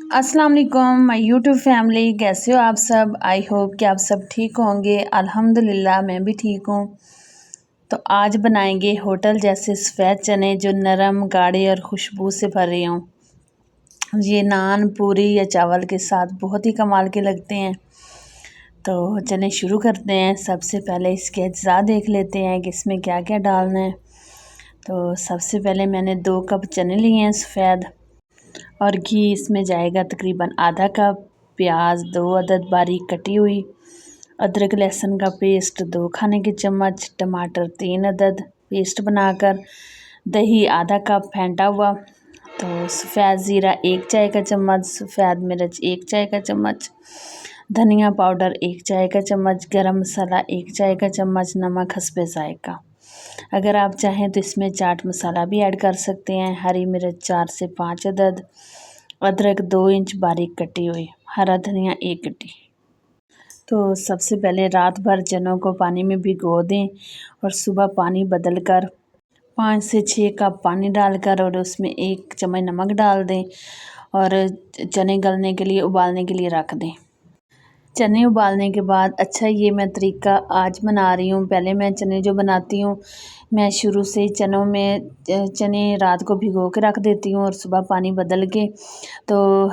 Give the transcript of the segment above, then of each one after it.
अस्सलाम वालेकुम my YouTube family, कैसे हो आप सब। आई होप कि आप सब ठीक होंगे। अल्हम्दुलिल्लाह मैं भी ठीक हूँ। तो आज बनाएंगे होटल जैसे सफ़ेद चने जो नरम गाढ़े और खुशबू से भरे हों। ये नान पूरी या चावल के साथ बहुत ही कमाल के लगते हैं। तो चने शुरू करते हैं। सबसे पहले इसके अज्जा देख लेते हैं कि इसमें क्या क्या डालना है। तो सबसे पहले मैंने 2 कप चने लिए हैं सफ़ेद, और घी इसमें जाएगा तकरीबन आधा कप। प्याज 2 अदद बारीक कटी हुई, अदरक लहसुन का पेस्ट 2 खाने के चम्मच, टमाटर 3 अदद पेस्ट बनाकर, दही आधा कप फेंटा हुआ, तो सफ़ेद ज़ीरा 1 चाय का चम्मच, सफ़ेद मिर्च 1 चाय का चम्मच, धनिया पाउडर 1 चाय का चम्मच, गरम मसाला 1 चाय का चम्मच, नमक हस्बे ज़ायक़ा। अगर आप चाहें तो इसमें चाट मसाला भी ऐड कर सकते हैं। हरी मिर्च 4 से 5 अदद, अदरक 2 इंच बारीक कटी हुई, हरा धनिया 1 गड्डी। तो सबसे पहले रात भर चनों को पानी में भिगो दें और सुबह पानी बदल कर 5 से 6 कप पानी डालकर और उसमें 1 चम्मच नमक डाल दें और चने गलने के लिए उबालने के लिए रख दें। चने उबालने के बाद अच्छा, ये मैं तरीका आज बना रही हूँ। पहले मैं चने जो बनाती हूँ, मैं शुरू से ही चनों में चने रात को भिगो के रख देती हूँ और सुबह पानी बदल के तो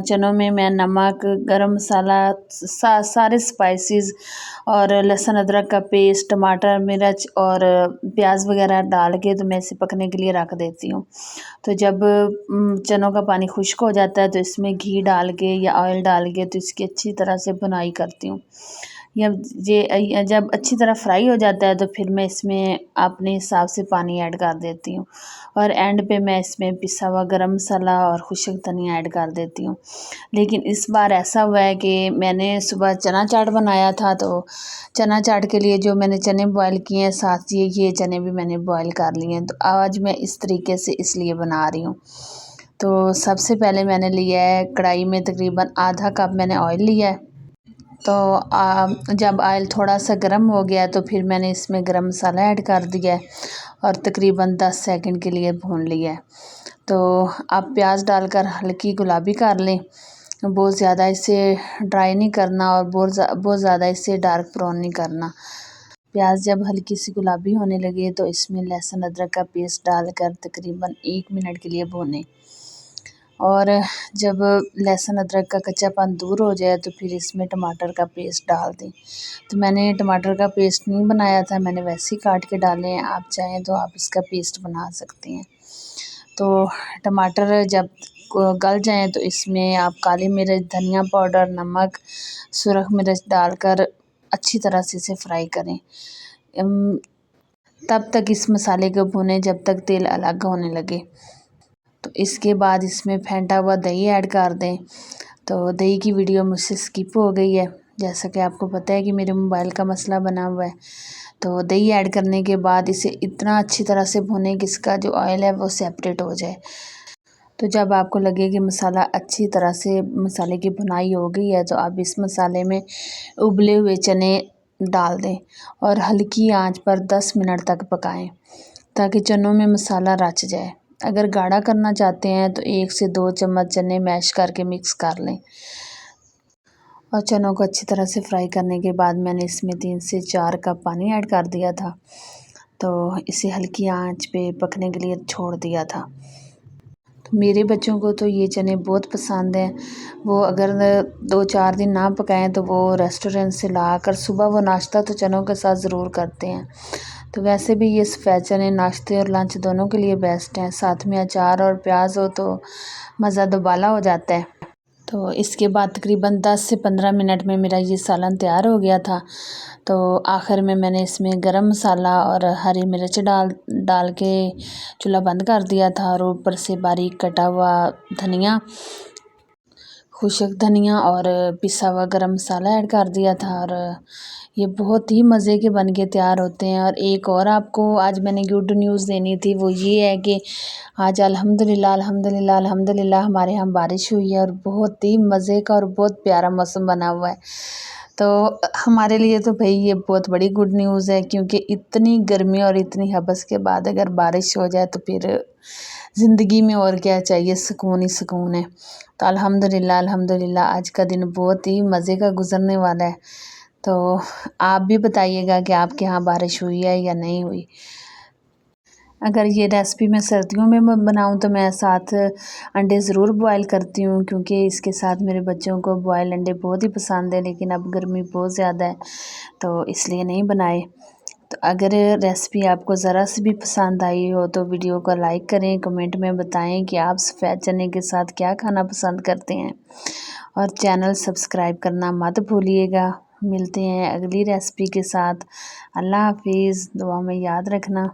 चनों में मैं नमक, गरम मसाला, सारे स्पाइसेस और लहसुन अदरक का पेस्ट, टमाटर मिर्च और प्याज वगैरह डाल के तो मैं इसे पकने के लिए रख देती हूँ। तो जब चनों का पानी खुश्क हो जाता है तो इसमें घी डाल के या ऑयल डाल के तो इसकी अच्छी तरह से भुनाई करती हूँ। जब अच्छी तरह फ्राई हो जाता है तो फिर मैं इसमें अपने हिसाब से पानी ऐड कर देती हूँ और एंड पे मैं इसमें पिसा हुआ गरम मसाला और खुश्क धनिया ऐड कर देती हूँ। लेकिन इस बार ऐसा हुआ है कि मैंने सुबह चना चाट बनाया था, तो चना चाट के लिए जो मैंने चने बॉयल किए हैं, साथ ये चने भी मैंने बॉयल कर लिए हैं। तो आज मैं इस तरीके से इसलिए बना रही हूँ। तो सबसे पहले मैंने लिया है कढ़ाई में तकरीबन आधा कप मैंने ऑयल लिया है। तो जब ऑयल थोड़ा सा गर्म हो गया तो फिर मैंने इसमें गरम मसाला ऐड कर दिया है और तकरीबन 10 सेकंड के लिए भून लिया है। तो आप प्याज डालकर हल्की गुलाबी कर लें, बहुत ज़्यादा इसे ड्राई नहीं करना और बहुत ज़्यादा इसे डार्क ब्राउन नहीं करना। प्याज जब हल्की सी गुलाबी होने लगे तो इसमें लहसुन अदरक का पेस्ट डालकर तकरीबन 1 मिनट के लिए भूनें और जब लहसुन अदरक का कच्चापन दूर हो जाए तो फिर इसमें टमाटर का पेस्ट डाल दें। तो मैंने टमाटर का पेस्ट नहीं बनाया था, मैंने वैसे ही काट के डाले हैं। आप चाहें तो आप इसका पेस्ट बना सकते हैं। तो टमाटर जब गल जाएं तो इसमें आप काली मिर्च, धनिया पाउडर, नमक, सुरख मिर्च डालकर अच्छी तरह से इसे फ्राई करें। तब तक इस मसाले को भूनें जब तक तेल अलग होने लगे। तो इसके बाद इसमें फेंटा हुआ दही ऐड कर दें। तो दही की वीडियो मुझसे स्किप हो गई है, जैसा कि आपको पता है कि मेरे मोबाइल का मसला बना हुआ है। तो दही ऐड करने के बाद इसे इतना अच्छी तरह से भुनें कि इसका जो ऑयल है वो सेपरेट हो जाए। तो जब आपको लगे कि मसाला अच्छी तरह से मसाले की भुनाई हो गई है तो आप इस मसाले में उबले हुए चने डाल दें और हल्की आंच पर 10 मिनट तक पकाएं ताकि चनों में मसाला रच जाए। अगर गाढ़ा करना चाहते हैं तो 1 से 2 चम्मच चने मैश करके मिक्स कर लें और चनों को अच्छी तरह से फ्राई करने के बाद मैंने इसमें 3 से 4 कप पानी ऐड कर दिया था। तो इसे हल्की आंच पे पकने के लिए छोड़ दिया था। तो मेरे बच्चों को तो ये चने बहुत पसंद हैं। वो अगर 2-4 दिन ना पकाएं तो वो रेस्टोरेंट से ला कर सुबह वो नाश्ता तो चनों के साथ ज़रूर करते हैं। तो वैसे भी ये सफ़ेद चने नाश्ते और लंच दोनों के लिए बेस्ट हैं। साथ में अचार और प्याज हो तो मज़ा दोबाला हो जाता है। तो इसके बाद तकरीबन 10 से 15 मिनट में मेरा ये सालन तैयार हो गया था। तो आखिर में मैंने इसमें गरम मसाला और हरी मिर्च डाल के चूल्हा बंद कर दिया था और ऊपर से बारीक कटा हुआ धनिया, खुश्क धनिया और पिसा हुआ गरम मसाला ऐड कर दिया था और ये बहुत ही मज़े के बन के तैयार होते हैं। और एक और आपको आज मैंने गुड न्यूज़ देनी थी, वो ये है कि आज अल्हम्दुलिल्लाह हमारे यहाँ बारिश हुई है और बहुत ही मज़े का और बहुत प्यारा मौसम बना हुआ है। तो हमारे लिए तो भाई ये बहुत बड़ी गुड न्यूज़ है, क्योंकि इतनी गर्मी और इतनी हबस के बाद अगर बारिश हो जाए तो फिर ज़िंदगी में और क्या चाहिए, सुकून ही सुकून है। तो अल्हम्दुलिल्लाह अल्हम्दुलिल्लाह आज का दिन बहुत ही मज़े का गुजरने वाला है। तो आप भी बताइएगा कि आपके यहाँ बारिश हुई है या नहीं हुई। अगर ये रेसिपी मैं सर्दियों में बनाऊँ तो मैं 7 अंडे ज़रूर बॉयल करती हूँ, क्योंकि इसके साथ मेरे बच्चों को बॉयल अंडे बहुत ही पसंद है, लेकिन अब गर्मी बहुत ज़्यादा है तो इसलिए नहीं बनाए। तो अगर रेसिपी आपको ज़रा सी भी पसंद आई हो तो वीडियो को लाइक करें, कमेंट में बताएं कि आप सफ़ेद चने के साथ क्या खाना पसंद करते हैं, और चैनल सब्सक्राइब करना मत भूलिएगा। मिलते हैं अगली रेसिपी के साथ। अल्लाह हाफिज़, दुआ में याद रखना।